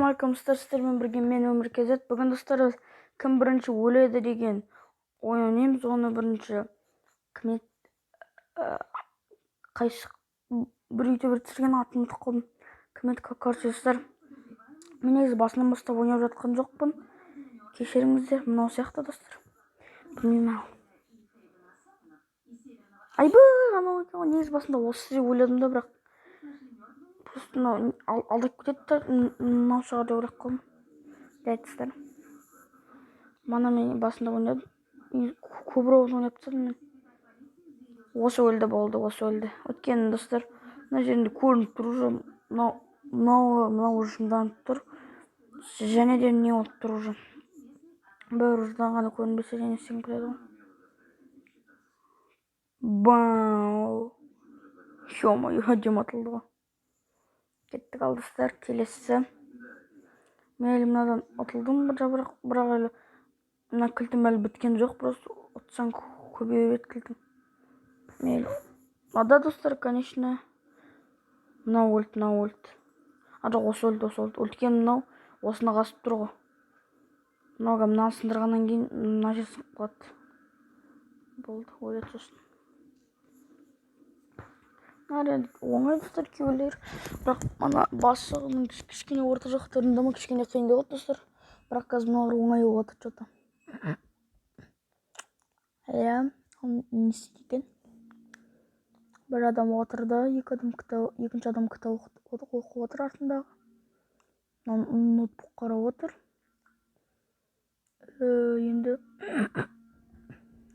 Ассалаумағалейкум, сіздермен бірге мен Өмір КЗ. Бүгін достар, кім бірінші өледі деген ой ойнаймыз. Оны бірінші кім қайсы бір ютубер түсірген, атын ұмытып қалдым. Кім еді, короче, достар, мен негізі басынан бастап ойнап жатқан жоқпын. Кешіріңіздер, мынау сияқты достар. Білмеймін. Айбы, анау екен, негізі басында осы деп ойладым да, бірақ просто мынау алдап кетеді да, мынау шығар деп ойлап қалдым. Достар, мана мен басында ойнадым, көбірек ойнап тастадым мен. Осы өлді болды, осы өлді. Өйткені достар, мына жерінде көрініп тұр уже, мынау жынданып тұр. Және де не болып тұр уже. Бәрі жынданғаны көрінбесе және сен көреді ғой. Бау. Ё-моё, әдемі атылды ғой. Кеттік ал достар, келесі. Мен әлі мынадан атылдым, бірақ әлі мына кілтім әлі біткен жоқ, просто отсаң көбейіп кілтім. Да, достар, конечно, мынау өлді. Жоқ, осы өлді. Өйткені мынау осыны қасып тұр ғой. Мынаны сындырғаннан кейін мына жер сынып қалады. Болды, өледі сосын. Оңай достар, кейбіреулер, бірақ ана басының кішкене орта жақтарында кішкене қиындау болды достар. Бірақ қазір мыналар оңай болады что-то. Не істейді екен? Бір адам отырды, екінші адам кітап оқып отыр артындағы. Ноутбук қарап отыр. Енді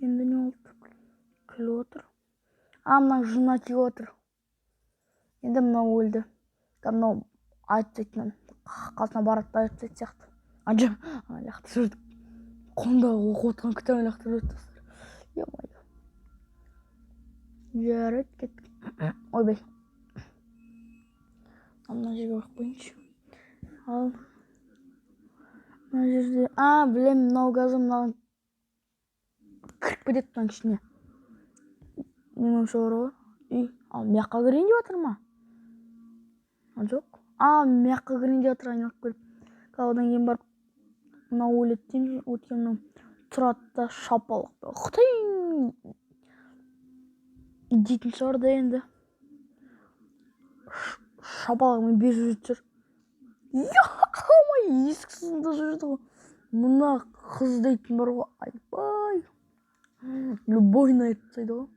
не oldu? Күліп отыр. Мына жынына тиіп отыр. Енді мынау өлді. Мынау айтсайтын, қасына барады да айтсайт сияқты. Жоқ, ана жақта жүрді. Қолындағы оқып отқан кітабын лақтырып жүрді достар. Ё-моё. Жарайды, кеттік. Ойбай. Мына жерге қойып қойыңызшы. Ал мына жерде, білем, мынау газы мынаған кіріп кетеді мынаның ішіне. Немен шығар ғой? Ал мияққа кірейін деп жатыр ма? Жоқ. Мияққа кірейін деп жатыр, айналып келіп. Одан кейін барып мынау өледі дейміз. Өйткені мынау тұрады да шапалақпен қытайын дейтін шығар да енді. Шапалағымен безіп жүрді. Есік сызында жүрді ғой. Мына қыз дейтін бар ғой. Айбай. Любой на это тастайды ғой.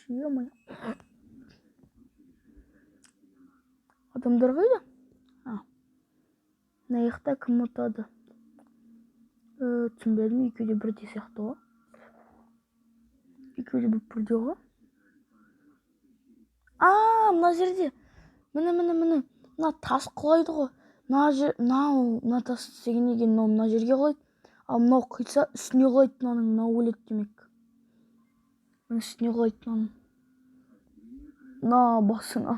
Ё-моё. Адамдар қайда? Мына жақта кім ұтады? Түсінбедім, екеуде бірдей сияқты ғой. Екеуде бірдей ғой. Мына жерде. Міне. Мына тас құлайды ғой. Мына тас істегеннен кейін мына жерге құлайды. Ал мынау қиса үстіне құлайды, мынау өледі демек. Үстіне құлайды мынаның. Басыңа.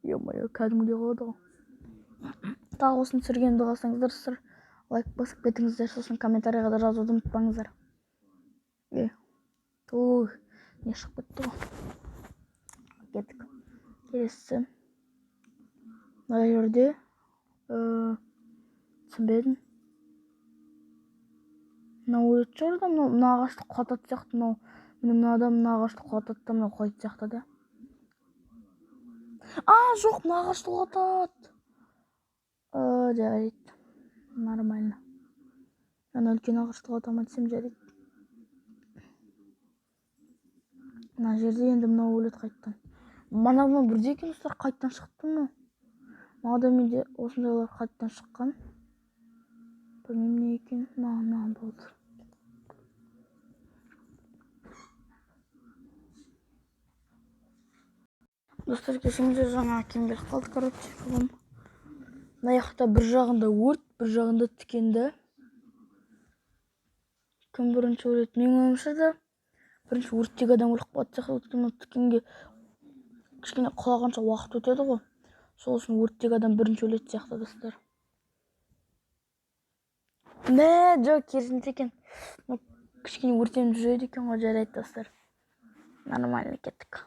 Ё-моё, кәдімгідей құлады ғой. Тағы осыны түсіргенімді қаласаңыздар, лайк басып кетіңіздер, сосын комментарийға да жазуды ұмытпаңыздар. Не шығып кетті ғой. Кеттік. Келесі. Мына жерде түсінбедім. Мынау өледі шығар да, мына ағашты құлатады сияқты. Мына адам мына ағашты құлатады да, мынау құлайды сияқты да. Жоқ, мына ағашты құлатады. Жарайды. Нормально. Мен үлкен ағашты құлатамын десем жарайды. Мына жерде енді мынау өледі қайттан. Мына бірдей екен достар, қайттан шықты мынау. Мына менде осындайлар қайттан шыққан. Білмеймін не екен. Мына болды. Достар, кешіңіздер, жаңа әкем келіп қалды, короче. Мына жақта бір жағында өрт, бір жағында тікенді. Кім бірінші өледі? Мен ойымша да бірінші өрттегі адам өліп қалады сияқты. Өйткені тікенге кішкене құлағанша уақыт өтеді ғой. Сол үшін өрттегі адам бірінші өледі сияқты достар. Жоқ, керісінше екен. Кішкене өртеніп жүреді екен ғой, жарайды достар. Нормально, кеттік.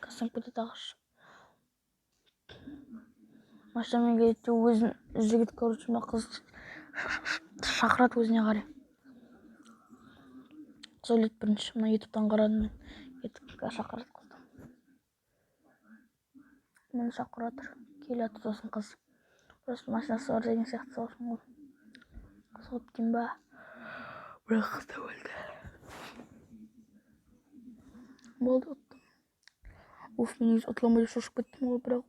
Кассам кетеді ағаш. Машинамен кетеді, өзін жігіт көруші мына қыз шақырады өзіне қарай. Сөйлейді бірінші, мына ютубтан қарадым мен. Ютубқа шақырады қызды. Мені шақырып жатыр. Келеді сосын қыз. Просто машинасы бар деген сияқты сосын ғой. Қызығып дейін ба? Бірақ қыз да өлді. Болды. Уф, мен өзі ұтыламай деп шошып кеттім ғой, бірақ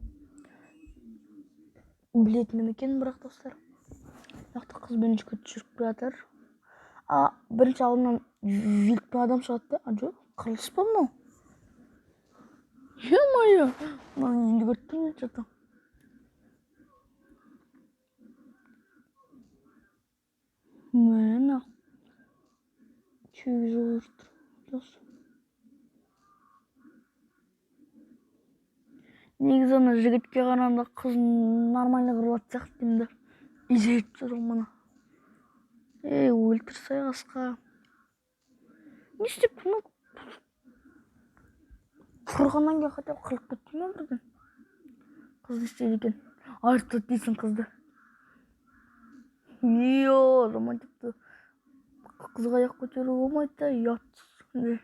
білетінім екен, бірақ достар. Нақты қызбен жүріп жатыр. Бірінші алдымнан вилкпен адам шығады да. Жоқ, қырылыс па мынау? Е-мое! Мынаны енді көрттім мен что-то. Мені күйеуге жол жүрді. Дос. Негізі ана жігітке қарағанда қыз нормально қырылады сияқты деймін да. Изеп жүр мұны. Өлтірсай қасқа. Не істеп бұны? Тұрғаннан кейін хотя қырылып кетті ме бірден? Қыз не істейді екен? Айыртады дейсің қызды. Романтикті. Қызға аяқ көтеруге болмайды да, ұятсыз.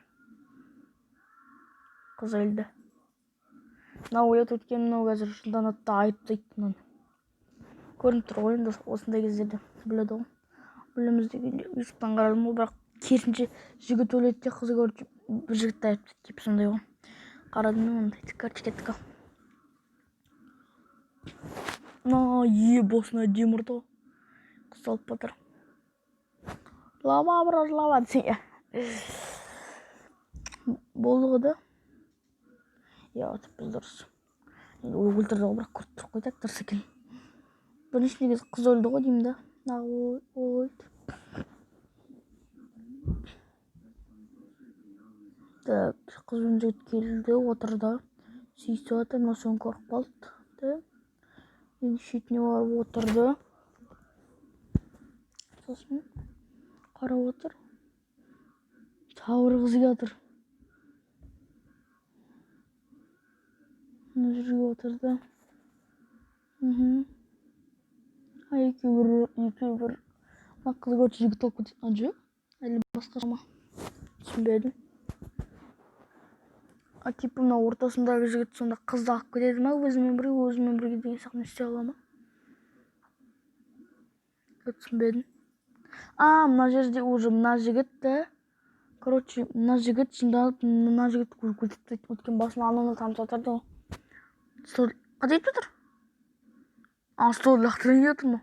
Қыз өлді. Мынау ұят өткен, мынау қазір жылданады да айыптайды мынаны. Көрініп тұр ғой енді осындай кездерде. Біледі ғой. Білеміз дегенде ютубтан қарадым ғой, бірақ керісінше жігіт өледі де қызы көріп бір жігітті айыптайды деп сондай ғой. Қарадым мен ондайды. Короче, босына әдемі ұрды ғой. Қыз алып батыр. Лава, брат, лава десең. Болды ғой да. Біз дұрыс. Өлтірді ғой, бірақ көріп тұрып қойдық дұрыс екен. Бірінші негізі қыз өлді ғой деймін да. Өлді. Так, қыз бен жігіт келді, отырды. Сүйісіп жатыр, мына соны көріп қалды. Енді шетіне барып отырды. Сосын қарап отыр. Тағы бір қыз келатыр. Мына жерге отырды. Екеуі бір. Мына қыз көріп жігіт алып кетеді. Жоқ, әлі басқа жама. Түсінбедім. Типа мына ортасындағы жігіт сонда қызды алып кетеді ма? Өзімен бірге деген сияқты не істей ала ма? Түсінбедім. Мына жерде уже мына жігіт та. Короче, мына жігіт жынданып, мына жігіт көрсетті. Өткен басына ананы танып жатырды ғой. Стол қадайып жатыр? Стол лақтырайын жатыр ма?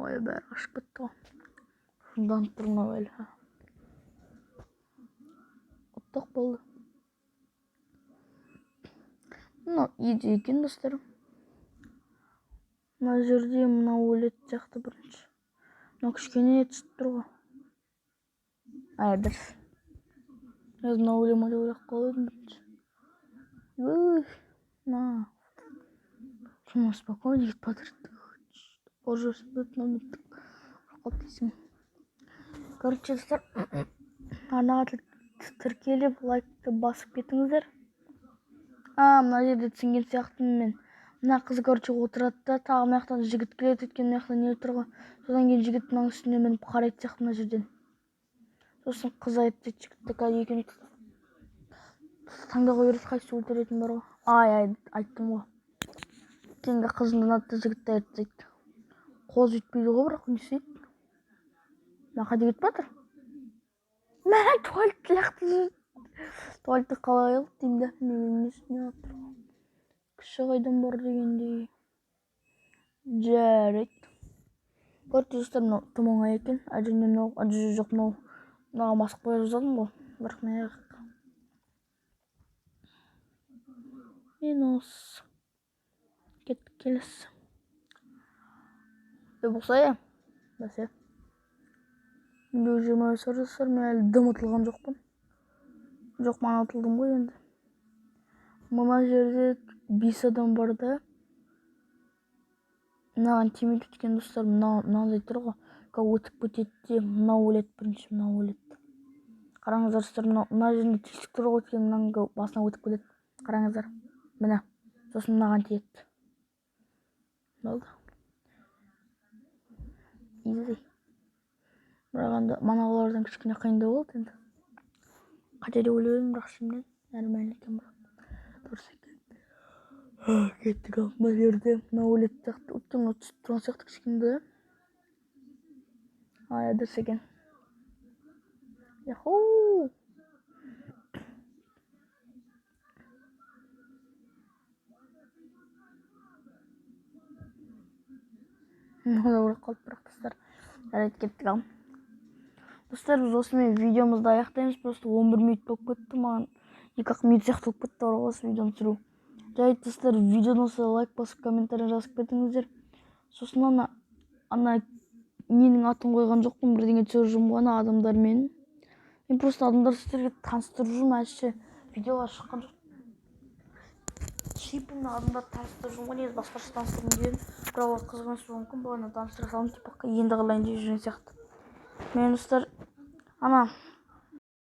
Ой, бәрі қашып кетті ғой. Жынданып тұр мынау әлі. Оттық болды. Мынау иді екен достар. Мына жерде мынау өледі сияқты бірінші. Мынау кішкене түсіп тұр ғой. Дұрыс. Мынау өле ма деп ойлап қалдым бірінші. Шума спокойно кетіп жатыр. Боже, этот момент қалтайсың. Короче, достар, анаға тіркеліп лайкты басып кетіңіздер. Мына жерде түсінген сияқтымын мен. Мына қыз короче отырады да, тағы мына жақтан жігіт келеді, өткен мына жақтан не тұр ғой. Содан кейін жігіт мына үстіне мініп қарайды сияқты мына жерден. Сосын қыз айыптайды жігітті, қазір екеуін таңдауға береді, қайсысы өлтіретін бар ғой. Айттым ғой. Кейінгі қыз жынданады да жігітті айыптайды. Қоз өйтпейді ғой, бірақ не істейді? Мына қайда кетіп жатыр? Мә, туалетті лақтырды. Туалетті қалай алды деймін да, не үстіне жатыр ғой. Кіші қайдан бар дегендей. Жарайды. Көріп достар, мынау тым оңай екен. Жоқ, мынау мынаған басып қоя жаздым ғой, бірақ не минус кеттік келесі. Болса я бәсе менде 20 жасар, мен әлі дым ұтылған жоқпын. Жоқ, маған ұтылдым ғой енді. Мына жерде 5 адам бар да. Мынаған тимейді өткен достар, мынандай тұр ғой. Өтіп кетеді де, мынау өледі бірінші, мынау өледі. Қараңыздар достар, мына жерінде тесік тұр ғой, өткен мынаның басына өтіп кетеді. Қараңыздар, міне, сосын мынаған тиеді. Болды. Easy. Бірақ енді маналардан кішкене қиындау болды енді. Қате деп ойлаймын, бірақ шынымен нормально екен бірақ. Дұрыс екен. Кеттік ал мына жерде мына өледі сияқты, өткен түсіп тұрған сияқты кішкене да. Дұрыс екен. Яху! Мына өліп қалды бірақ достар. Жарайды, кеттік ал. Достар, біз осымен видеомызды аяқтаймыз. Просто 11 минут болып кетті, маған 2 минут сияқты болып кетті осы видеоны түсіру. Жарайды достар, видеоны лайк басып, комментарий жазып кетіңіздер. Сосын ана ненің атын қойған жоқпын, бірдеңе түсіріп жүрмін ғана адамдармен. Мен просто адамдар сіздерге таныстырып жүрмін, әші видеолар шыққан жоқ. Шипін адамдар таныстырып жүрмін ғой, негізі басқаша таныстырғым келеді. Бірақ ол қызғанышты мүмкін, бағана таныстыра салым, типа енді қалайын деп жүрген сияқты. Мен достар, ана